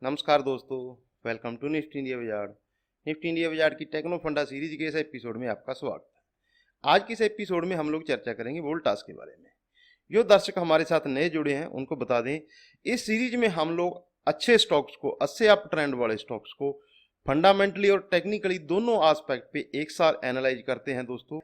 नमस्कार दोस्तों, welcome to Nifty India बाजार। निफ्टी इंडिया बाजार की टेक्नो फंडा सीरीज के इस एपिसोड में आपका स्वागत है। आज के इस एपिसोड में हम लोग चर्चा करेंगे वोल्टास के बारे में। जो दर्शक हमारे साथ नए जुड़े हैं उनको बता दें, इस सीरीज में हम लोग अच्छे स्टॉक्स को, अच्छे अप ट्रेंड वाले स्टॉक्स को फंडामेंटली और टेक्निकली दोनों आस्पेक्ट पे एक साथ एनालाइज करते हैं। दोस्तों,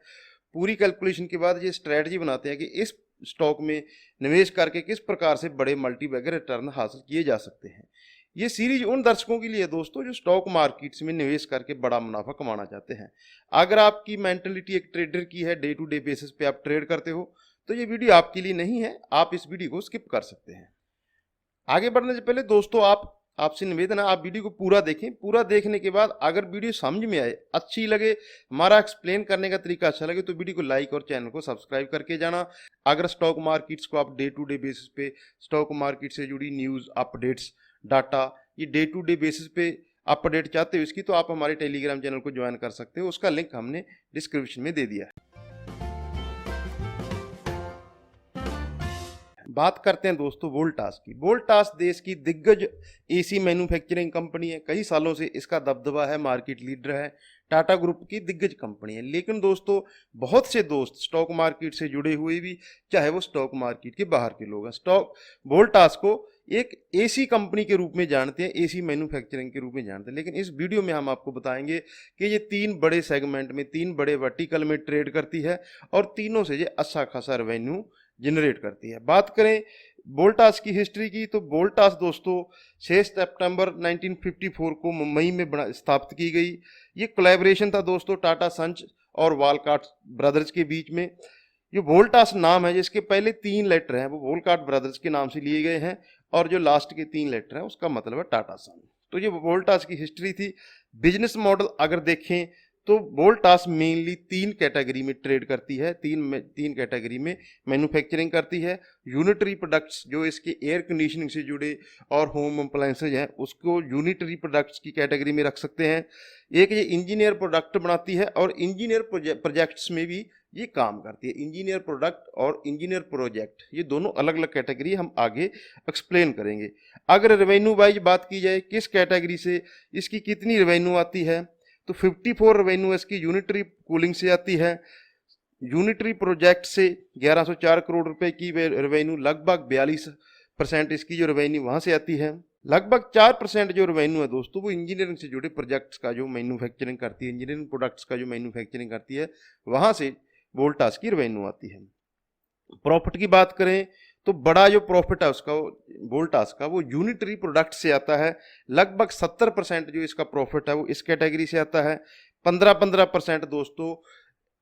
पूरी कैलकुलेशन के बाद ये स्ट्रेटजी बनाते हैं कि इस स्टॉक में निवेश करके किस प्रकार से बड़े मल्टी बैगर रिटर्न हासिल किए जा सकते हैं। ये सीरीज उन दर्शकों के लिए दोस्तों जो स्टॉक मार्केट्स में निवेश करके बड़ा मुनाफा कमाना चाहते हैं। अगर आपकी मेंटलिटी एक ट्रेडर की है, डे टू डे बेसिस पे आप ट्रेड करते हो, तो ये वीडियो आपके लिए नहीं है। आप इस वीडियो को स्किप कर सकते हैं। आगे बढ़ने से पहले दोस्तों आपसे निवेदन है, आप वीडियो को पूरा देखें। पूरा देखने के बाद अगर वीडियो समझ में आए, अच्छी लगे, हमारा एक्सप्लेन करने का तरीका अच्छा लगे, तो वीडियो को लाइक और चैनल को सब्सक्राइब करके जाना। अगर स्टॉक मार्केट्स को आप डे टू डे बेसिस पे स्टॉक मार्केट से जुड़ी न्यूज़, अपडेट्स, डाटा, ये डे टू डे बेसिस पे अपडेट चाहते हो इसकी, तो आप हमारे टेलीग्राम चैनल को ज्वाइन कर सकते हो। उसका लिंक हमने डिस्क्रिप्शन में दे दिया है। बात करते हैं दोस्तों वोल्टास की। वोल्टास देश की दिग्गज एसी मैन्युफैक्चरिंग कंपनी है। कई सालों से इसका दबदबा है, मार्केट लीडर है, टाटा ग्रुप की दिग्गज कंपनी है। लेकिन दोस्तों, बहुत से दोस्त स्टॉक मार्केट से जुड़े हुए भी, चाहे वो स्टॉक मार्केट के बाहर के लोग हैं, स्टॉक वोल्टास को एक एसी कंपनी के रूप में जानते हैं, एसी मैन्युफैक्चरिंग के रूप में जानते हैं। लेकिन इस वीडियो में हम आपको बताएंगे कि ये तीन बड़े सेगमेंट में, तीन बड़े वर्टिकल में ट्रेड करती है और तीनों से ये अच्छा खासा रेवेन्यू जनरेट करती है। बात करें वोल्टास की हिस्ट्री की, तो वोल्टास दोस्तों 6 सितंबर 1954 को मुंबई में स्थापित की गई। ये कोलैबोरेशन था दोस्तों टाटा सन्स और वॉलकॉट ब्रदर्स के बीच में। जो वोल्टास नाम है, जिसके पहले 3 लेटर हैं वो वॉलकॉट ब्रदर्स के नाम से लिए गए हैं, और जो लास्ट के 3 लेटर हैं उसका मतलब है टाटा सन। तो ये वोल्टास की हिस्ट्री थी। बिजनेस मॉडल अगर देखें तो वोल्टास मेनली 3 कैटेगरी में ट्रेड करती है। तीन कैटेगरी में मैन्युफैक्चरिंग करती है। यूनिटरी प्रोडक्ट्स, जो इसके एयर कंडीशनिंग से जुड़े और होम अप्लायंसेज हैं, उसको यूनिटरी प्रोडक्ट्स की कैटेगरी में रख सकते हैं। एक ये इंजीनियर प्रोडक्ट बनाती है और इंजीनियर प्रोजेक्ट्स में भी ये काम करती है। इंजीनियर प्रोडक्ट और इंजीनियर प्रोजेक्ट, ये दोनों अलग अलग कैटेगरी हम आगे एक्सप्लेन करेंगे। अगर रेवेन्यू वाइज बात की जाए, किस कैटेगरी से इसकी कितनी रेवेन्यू आती है, तो 54 रेवेन्यू इसकी यूनिटरी कूलिंग से आती है। यूनिटरी प्रोजेक्ट से 1104 करोड़ रुपए की रेवेन्यू, लगभग 42% इसकी जो रेवेन्यू वहां से आती है। लगभग 4% जो रेवेन्यू है दोस्तों वो इंजीनियरिंग से जुड़े प्रोजेक्ट्स का जो मैन्युफैक्चरिंग करती है, इंजीनियरिंग प्रोडक्ट्स का जो मैन्युफैक्चरिंग करती है, वहां से वोल्टास की रेवेन्यू आती है। प्रॉफिट की बात करें तो बड़ा जो प्रॉफिट है उसका वोल्टास का, वो यूनिटरी प्रोडक्ट से आता है। लगभग 70% जो इसका प्रॉफिट है वो इस कैटेगरी से आता है। 15% दोस्तों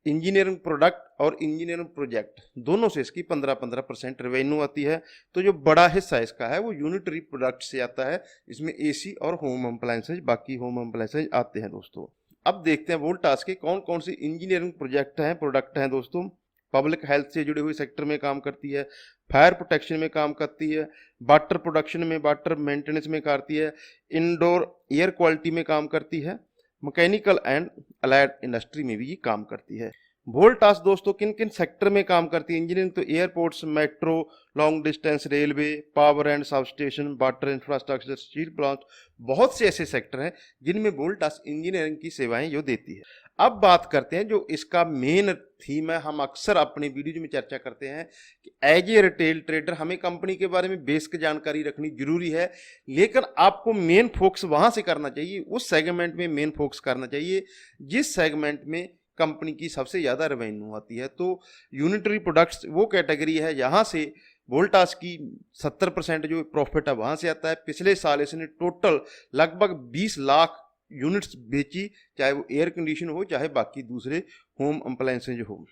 इंजीनियरिंग प्रोडक्ट और इंजीनियरिंग प्रोजेक्ट दोनों से इसकी 15% रेवेन्यू आती है। तो जो बड़ा हिस्सा इसका है वो यूनिटरी प्रोडक्ट से आता है। इसमें एसी और होम अप्लायंसेज, बाकी होम अप्लायंसेज आते हैं दोस्तों। अब देखते हैं वोल्टास के कौन कौन सी इंजीनियरिंग प्रोडक्ट हैं दोस्तों। पब्लिक हेल्थ से जुड़े हुए सेक्टर में काम करती है, फायर प्रोटेक्शन में काम करती है, वाटर प्रोडक्शन में, वाटर मेंटेनेंस में करती है, इंडोर एयर क्वालिटी में काम करती है, मैकेनिकल एंड अलाइड इंडस्ट्री में भी ये काम करती है। वोल्टास दोस्तों किन किन सेक्टर में काम करती है इंजीनियरिंग, तो airports, metro, long distance railway, power and substation, water infrastructure, steel plant, बहुत से ऐसे सेक्टर हैं जिनमें वोल्टास इंजीनियरिंग की सेवाएं जो देती है। अब बात करते हैं जो इसका मेन थीम है। हम अक्सर अपने वीडियो में चर्चा करते हैं कि एज ए रिटेल ट्रेडर हमें कंपनी के बारे में बेसिक जानकारी रखनी जरूरी है, लेकिन आपको मेन फोकस वहां से करना चाहिए, उस सेगमेंट में मेन फोकस करना चाहिए जिस सेगमेंट में कंपनी की सबसे ज़्यादा रेवेन्यू आती है। तो यूनिटरी प्रोडक्ट्स वो कैटेगरी है जहाँ से वोल्टास की 70% जो प्रॉफिट है वहाँ से आता है। पिछले साल इसने टोटल लगभग 20 लाख यूनिट्स बेची, चाहे वो एयर कंडीशन हो चाहे बाकी दूसरे होम अप्लायंसेज हो।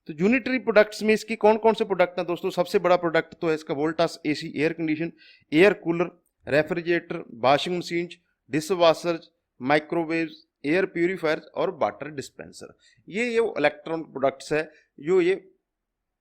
तो यूनिटरी प्रोडक्ट्स में इसकी कौन कौन से प्रोडक्ट हैं दोस्तों। सबसे बड़ा प्रोडक्ट तो है इसका Voltas AC, air condition, air cooler, refrigerator, washing machine, dish washer, microwave, air purifier और वाटर डिस्पेंसर। ये इलेक्ट्रॉनिक प्रोडक्ट्स है जो ये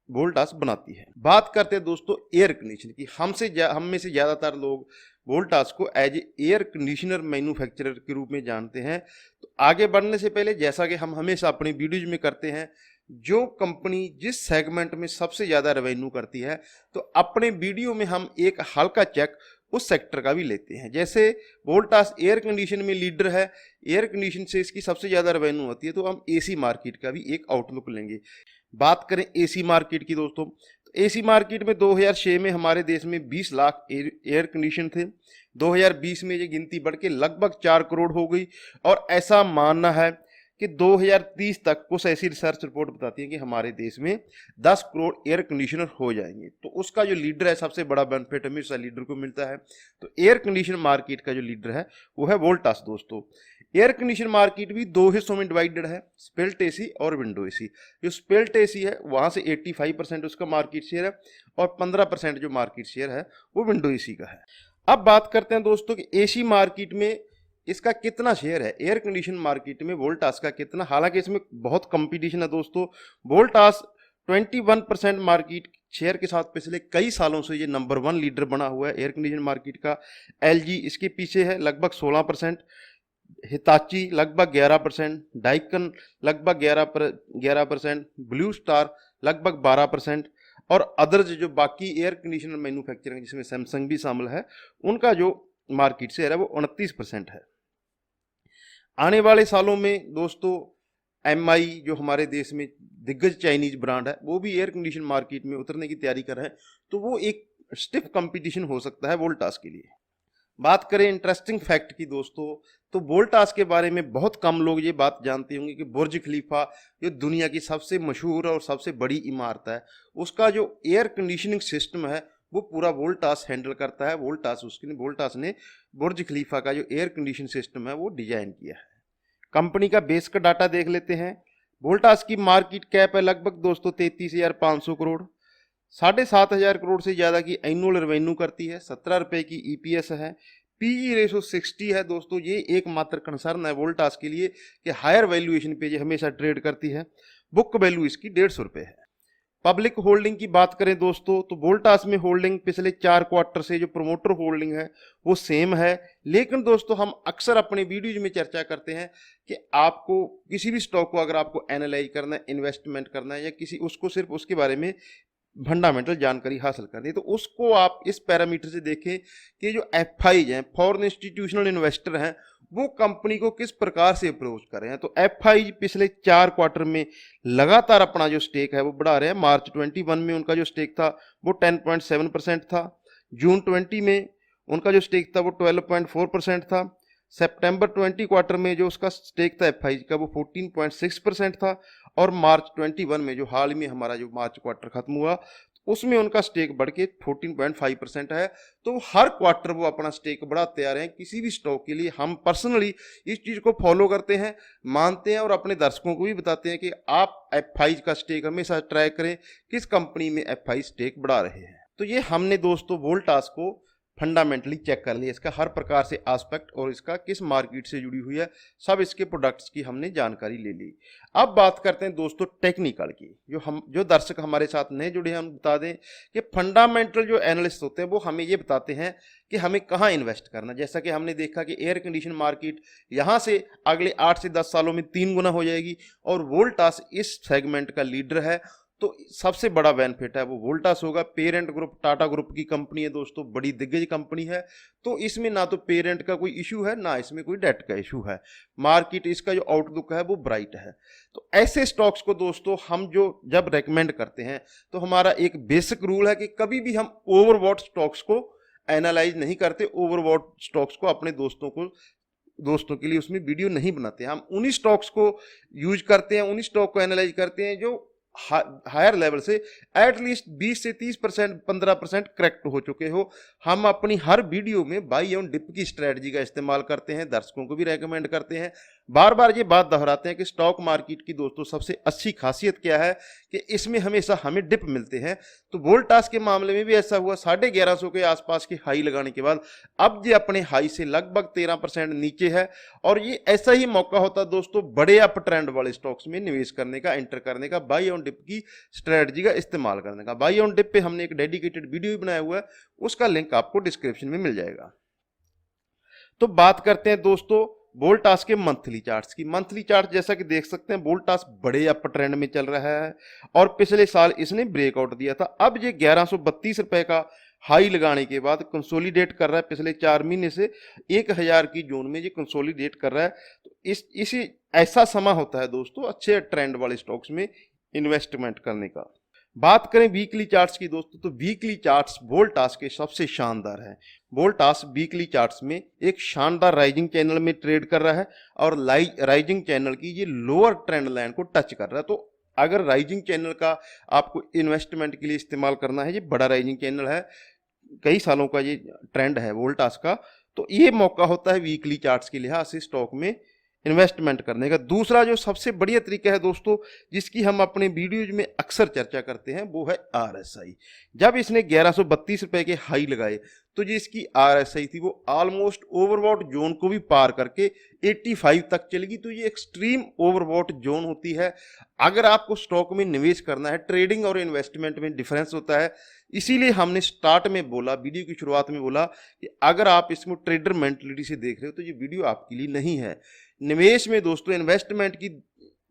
वोल्टास बनाती है। बात करते हैं दोस्तों एयर कंडीशन की। हम में से ज़्यादातर लोग वोल्टास को एज एयर कंडीशनर मैन्युफैक्चरर के रूप में जानते हैं। तो आगे बढ़ने से पहले, जैसा कि हम हमेशा अपनी वीडियोज में करते हैं, जो कंपनी जिस सेगमेंट में सबसे ज़्यादा रेवेन्यू करती है, तो अपने वीडियो में हम एक हल्का चेक उस सेक्टर का भी लेते हैं। जैसे वोल्टास एयर कंडीशन में लीडर है, एयर कंडीशन से इसकी सबसे ज़्यादा रेवेन्यू होती है, तो हम एसी मार्केट का भी एक आउटलुक लेंगे। बात करें एसी मार्केट की दोस्तों, तो एसी मार्केट में 2006 में हमारे देश में 20 लाख एयर कंडीशन थे। 2020 में ये गिनती बढ़ के लगभग 4 करोड़ हो गई, और ऐसा मानना है कि 2030 तक कुछ ऐसी रिसर्च रिपोर्ट बताती है कि हमारे देश में 10 करोड़ एयर कंडीशनर हो जाएंगे। तो उसका जो लीडर है, सबसे बड़ा बेनिफिट हमेशा लीडर को मिलता है। तो एयर कंडीशन मार्केट का जो लीडर है वो है वोल्टास दोस्तों। एयर कंडीशन मार्केट भी दो हिस्सों में डिवाइडेड है, स्पेल्ट एसी और विंडो एसी। जो स्पेल्ट एसी है वहाँ से 85% उसका मार्केट शेयर है, और 15% जो मार्केट शेयर है वो विंडो एसी का है। अब बात करते हैं दोस्तों कि एसी मार्केट में इसका कितना शेयर है, एयर कंडीशन मार्केट में वोल्टास का कितना। हालांकि इसमें बहुत कंपटीशन है दोस्तों। वोल्टास 21% मार्केट शेयर के साथ पिछले कई सालों से ये नंबर 1 लीडर बना हुआ है एयर कंडीशन मार्केट का। एलजी इसके पीछे है लगभग 16%, हिताची लगभग 11%, डाइकन लगभग 11%, ब्लू स्टार लगभग 12%, और अदर्स जो बाकी एयर कंडीशनर मैन्युफैक्चरिंग जिसमें सैमसंग भी शामिल है, उनका जो मार्केट शेयर है वो 29% है। आने वाले सालों में दोस्तों एमआई जो हमारे देश में दिग्गज चाइनीज ब्रांड है, वो भी एयर कंडीशन मार्केट में उतरने की तैयारी कर रहे हैं, तो वो एक स्टिफ कंपटीशन हो सकता है वोल्टास के लिए। बात करें इंटरेस्टिंग फैक्ट की दोस्तों, तो वोल्टास के बारे में बहुत कम लोग ये बात जानते होंगे कि बुर्ज खलीफा जो दुनिया की सबसे मशहूर और सबसे बड़ी इमारत है, उसका जो एयर कंडीशनिंग सिस्टम है वो पूरा वोल्टास हैंडल करता है। वोल्टास ने बुर्ज खलीफा का जो एयर कंडीशन सिस्टम है वो डिजाइन किया है। कंपनी का बेस का डाटा देख लेते हैं। वोल्टास की मार्केट कैप है लगभग दोस्तों 33,500 करोड़, 7,500 करोड़ से ज़्यादा की एनुअल रेवेन्यू करती है, 17 रुपये की ईपीएस है, पीई रेशो 60 है दोस्तों। ये एकमात्र कंसर्न है वोल्टास के लिए कि हायर वैल्यूएशन पे ये हमेशा ट्रेड करती है। बुक वैल्यू इसकी 150 रुपये है। पब्लिक होल्डिंग की बात करें दोस्तों, तो वोल्टास में होल्डिंग पिछले 4 क्वार्टर से जो प्रोमोटर होल्डिंग है वो सेम है। लेकिन दोस्तों हम अक्सर अपने वीडियोज में चर्चा करते हैं कि आपको किसी भी स्टॉक को अगर आपको एनालाइज करना है, इन्वेस्टमेंट करना है, या किसी उसको सिर्फ उसके बारे में फंडामेंटल जानकारी हासिल करनी है, तो उसको आप इस पैरामीटर से देखें कि जो एफआईज हैं, फॉरेन इंस्टीट्यूशनल इन्वेस्टर हैं, वो कंपनी को किस प्रकार से अप्रोच कर रहे हैं। तो एफआईज पिछले 4 क्वार्टर में लगातार अपना जो स्टेक है वो बढ़ा रहे हैं। मार्च 21 में उनका जो स्टेक था वो 10.7% था, जून 20 में उनका जो स्टेक था वो 12.4% था, सितंबर 20 क्वार्टर में जो उसका स्टेक था एफआईज का वो 14.6% था, और मार्च 21 में जो हाल में हमारा जो मार्च क्वार्टर खत्म हुआ उसमें उनका स्टेक बढ़ के 14.5% है। तो हर क्वार्टर वो अपना स्टेक बढ़ाते आ रहे हैं। किसी भी स्टॉक के लिए हम पर्सनली इस चीज़ को फॉलो करते हैं, मानते हैं, और अपने दर्शकों को भी बताते हैं कि आप एफआईज का स्टेक हमेशा ट्राई करें किस कंपनी में एफआई स्टेक बढ़ा रहे हैं। तो ये हमने दोस्तों वोल्टास को फंडामेंटली चेक कर लिया, इसका हर प्रकार से एस्पेक्ट और इसका किस मार्केट से जुड़ी हुई है, सब इसके प्रोडक्ट्स की हमने जानकारी ले ली। अब बात करते हैं दोस्तों टेक्निकल की। जो दर्शक हमारे साथ नए जुड़े हैं हम बता दें कि फंडामेंटल जो एनालिस्ट होते हैं वो हमें ये बताते हैं कि हमें कहाँ इन्वेस्ट करना। जैसा कि हमने देखा कि एयर कंडीशन मार्केट यहाँ से अगले 8 से 10 सालों में 3 गुना हो जाएगी, और वोल्टास इस सेगमेंट का लीडर है, तो सबसे बड़ा बेनिफिट है वो वोल्टास होगा। पेरेंट ग्रुप टाटा ग्रुप की कंपनी है दोस्तों, बड़ी दिग्गज कंपनी है, तो इसमें ना तो पेरेंट का कोई इशू है, ना इसमें कोई डेट का इशू है। मार्केट इसका जो आउटलुक है वो ब्राइट है। तो ऐसे स्टॉक्स को दोस्तों हम जो जब रेकमेंड करते हैं तो हमारा एक बेसिक रूल है कि कभी भी हम ओवरबॉट स्टॉक्स को एनालाइज नहीं करते, ओवरबॉट स्टॉक्स को अपने दोस्तों के लिए उसमें वीडियो नहीं बनाते। हम उन्हीं स्टॉक्स को यूज करते हैं, उन्हीं स्टॉक को एनालाइज करते हैं जो हायर लेवल से एटलीस्ट 20 से 30%, 15% करेक्ट हो चुके हो। हम अपनी हर वीडियो में बाई ऑन डिप की स्ट्रेटजी का इस्तेमाल करते हैं, दर्शकों को भी रेकमेंड करते हैं। बार बार ये बात दोहराते हैं कि स्टॉक मार्केट की दोस्तों सबसे अच्छी खासियत क्या है कि इसमें हमेशा हमें डिप मिलते हैं। तो वोल्टास के मामले में भी ऐसा हुआ, 1150 के आसपास की हाई लगाने के बाद अब ये अपने हाई से लगभग 13% नीचे है, और ये ऐसा ही मौका होता है दोस्तों बड़े अप ट्रेंड वाले स्टॉक्स में निवेश करने का, एंटर करने का, बाई ऑन डिप की स्ट्रेटजी का इस्तेमाल करने का। बाई ऑन डिप पे हमने एक डेडिकेटेड वीडियो भी बनाया हुआ है, उसका लिंक आपको डिस्क्रिप्शन में मिल जाएगा। तो बात करते हैं दोस्तों वोल्टास के मंथली चार्ट्स की। मंथली चार्ट जैसा कि देख सकते हैं वोल्टास बड़े अप ट्रेंड में चल रहा है और पिछले साल इसने ब्रेकआउट दिया था। अब ये 1132 रुपए का हाई लगाने के बाद कंसोलिडेट कर रहा है, पिछले 4 महीने से 1000 की जोन में ये कंसोलिडेट कर रहा है। तो इसी ऐसा समय होता है दोस्तों अच्छे ट्रेंड वाले स्टॉक्स में इन्वेस्टमेंट करने का। बात करें वीकली चार्ट्स की दोस्तों, तो वीकली चार्ट्स वोल्टास के सबसे शानदार है। वोल्टास वीकली चार्ट्स में एक शानदार राइजिंग चैनल में ट्रेड कर रहा है और राइजिंग चैनल की ये लोअर ट्रेंड लाइन को टच कर रहा है। तो अगर राइजिंग चैनल का आपको इन्वेस्टमेंट के लिए इस्तेमाल करना है, ये बड़ा राइजिंग चैनल है, कई सालों का ये ट्रेंड है वोल्टास का, तो ये मौका होता है वीकली चार्ट्स के लिहाज से स्टॉक में इन्वेस्टमेंट करने का। दूसरा जो सबसे बढ़िया तरीका है दोस्तों, जिसकी हम अपने वीडियोज में अक्सर चर्चा करते हैं, वो है RSI। जब इसने 1132 रुपए के हाई लगाए तो जो इसकी RSI थी वो ऑलमोस्ट ओवरबॉट जोन को भी पार करके 85 तक चलेगी। तो ये एक्सट्रीम ओवरबॉट जोन होती है। अगर आपको स्टॉक में निवेश करना है, ट्रेडिंग और इन्वेस्टमेंट में डिफरेंस होता है, इसीलिए हमने स्टार्ट में बोला, वीडियो की शुरुआत में बोला कि अगर आप इसको ट्रेडर मेंटलिटी से देख रहे हो तो ये वीडियो आपके लिए नहीं है। निवेश में दोस्तों इन्वेस्टमेंट की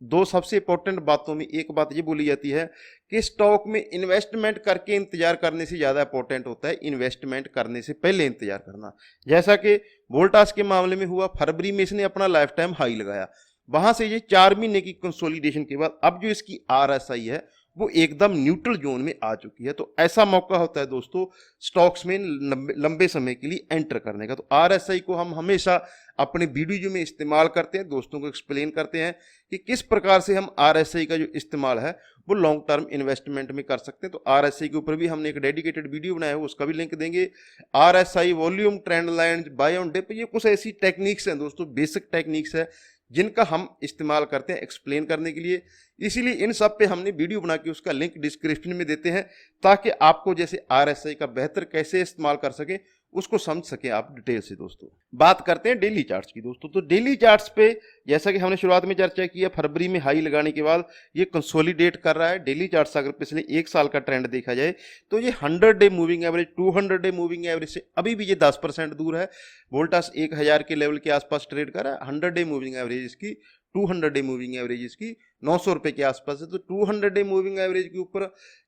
दो सबसे इंपॉर्टेंट बातों में एक बात ये बोली जाती है कि स्टॉक में इन्वेस्टमेंट करके इंतजार करने से ज़्यादा इंपॉर्टेंट होता है इन्वेस्टमेंट करने से पहले इंतजार करना। जैसा कि वोल्टास के मामले में हुआ, फरवरी में इसने अपना लाइफ टाइम हाई लगाया, वहां से ये 4 महीने की कंसोलिडेशन के बाद अब जो इसकी RSI है वो एकदम न्यूट्रल जोन में आ चुकी है। तो ऐसा मौका होता है दोस्तों स्टॉक्स में लंबे समय के लिए एंटर करने का। तो RSI को हम हमेशा अपने वीडियो में इस्तेमाल करते हैं, दोस्तों को एक्सप्लेन करते हैं कि किस प्रकार से हम RSI का जो इस्तेमाल है वो लॉन्ग टर्म इन्वेस्टमेंट में कर सकते हैं। तो RSI के ऊपर भी हमने एक डेडिकेटेड वीडियो बनाया है, उसका भी लिंक देंगे। RSI, volume, trend line, buy on dip, ये कुछ ऐसी टेक्निक्स हैं दोस्तों, बेसिक टेक्निक्स है जिनका हम इस्तेमाल करते हैं एक्सप्लेन करने के लिए। इसीलिए इन सब पे हमने वीडियो बना के उसका लिंक डिस्क्रिप्शन में देते हैं ताकि आपको जैसे RSI का बेहतर कैसे इस्तेमाल कर सके उसको समझ सकें आप डिटेल से। दोस्तों बात करते हैं डेली चार्ट्स की दोस्तों, तो डेली चार्ट्स पे जैसा कि हमने शुरुआत में चर्चा की है, फरवरी में हाई लगाने के बाद ये कंसोलिडेट कर रहा है। डेली चार्ट्स अगर पिछले 1 साल का ट्रेंड देखा जाए तो ये 100 day moving average, 200 day moving average से अभी भी ये 10% दूर है। वोल्टास 1000 के लेवल के आसपास ट्रेड कर रहा है। 100 डे मूविंग एवरेज इसकी, 200 डे मूविंग एवरेज इसकी 900 रुपए के आसपास है। तो 200 डे मूविंग एवरेज के ऊपर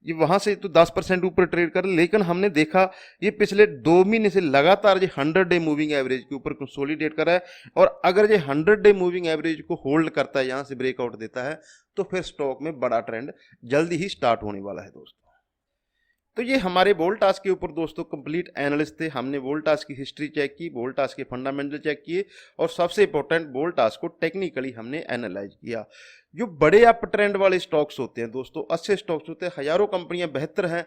ये वहां से तो 10% ऊपर ट्रेड कर, लेकिन हमने देखा ये पिछले 2 महीने से लगातार ये 100 डे मूविंग एवरेज के ऊपर कंसोलिडेट कर रहा है। और अगर ये 100 डे मूविंग एवरेज को होल्ड करता है, यहाँ से ब्रेकआउट देता है, तो फिर स्टॉक में बड़ा ट्रेंड जल्दी ही स्टार्ट होने वाला है दोस्तों। तो ये हमारे वोल्टास के ऊपर दोस्तों कंप्लीट एनालिस्ट थे। हमने वोल्टास की हिस्ट्री चेक की, वोल्टास के फंडामेंटल चेक किए और सबसे इंपॉर्टेंट वोल्टास को टेक्निकली हमने एनालाइज किया। जो बड़े अप ट्रेंड वाले स्टॉक्स होते हैं दोस्तों, अच्छे स्टॉक्स होते हैं, हजारों कंपनियां बेहतर हैं,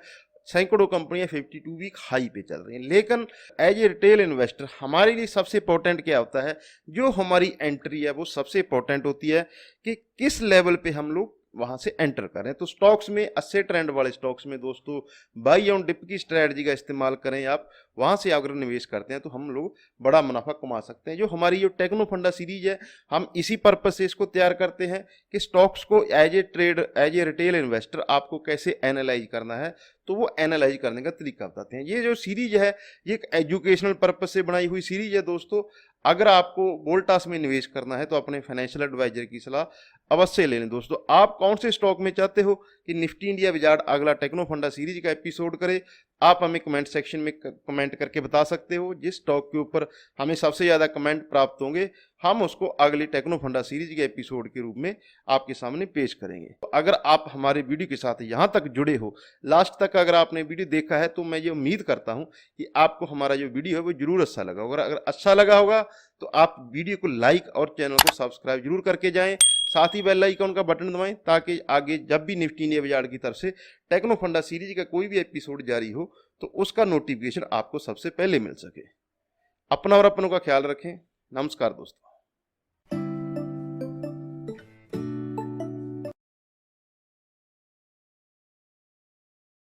सैकड़ों कंपनियां 52 वीक हाई पे चल रही हैं। लेकिन एज ए रिटेल इन्वेस्टर हमारे लिए सबसे इंपॉर्टेंट क्या होता है, जो हमारी एंट्री है वो सबसे इंपॉर्टेंट होती है कि किस लेवल पे हम लोग वहां से एंटर करें। तो स्टॉक्स में, अच्छे ट्रेंड वाले स्टॉक्स में दोस्तों बाई ऑन डिप की स्ट्रेटजी का इस्तेमाल करें आप, वहां से अगर निवेश करते हैं तो हम लोग बड़ा मुनाफा कमा सकते हैं। जो हमारी जो टेक्नो फंडा सीरीज है, हम इसी पर्पज से इसको तैयार करते हैं कि स्टॉक्स को as a trade, as a retail investor आपको कैसे एनालाइज करना है, तो वो एनालाइज करने का तरीका बताते हैं। ये जो सीरीज है ये एक एजुकेशनल पर्पज से बनाई हुई सीरीज है दोस्तों। अगर आपको वोल्टास में निवेश करना है तो अपने फाइनेंशियल एडवाइजर की सलाह अवश्य ले लें दोस्तों। आप कौन से स्टॉक में चाहते हो कि निफ्टी इंडिया विजार्ड अगला टेक्नो फंडा सीरीज का एपिसोड करे, आप हमें कमेंट सेक्शन में कमेंट करके बता सकते हो। जिस स्टॉक के ऊपर हमें सबसे ज़्यादा कमेंट प्राप्त होंगे हम उसको अगली टेक्नो फंडा सीरीज के एपिसोड के रूप में आपके सामने पेश करेंगे। तो अगर आप हमारे वीडियो के साथ यहाँ तक जुड़े हो, लास्ट तक अगर आपने वीडियो देखा है, तो मैं ये उम्मीद करता हूँ कि आपको हमारा जो वीडियो है वो जरूर अच्छा लगा होगा। अगर अच्छा लगा होगा तो आप वीडियो को लाइक और चैनल को सब्सक्राइब जरूर करके जाएं, साथ ही बेल आइकन का बटन दबाएं ताकि आगे जब भी निफ्टी इंडिया विजार्ड की तरफ से टेक्नो फंडा सीरीज का कोई भी एपिसोड जारी हो तो उसका नोटिफिकेशन आपको सबसे पहले मिल सके। अपना और अपनों का ख्याल रखें। नमस्कार दोस्तों।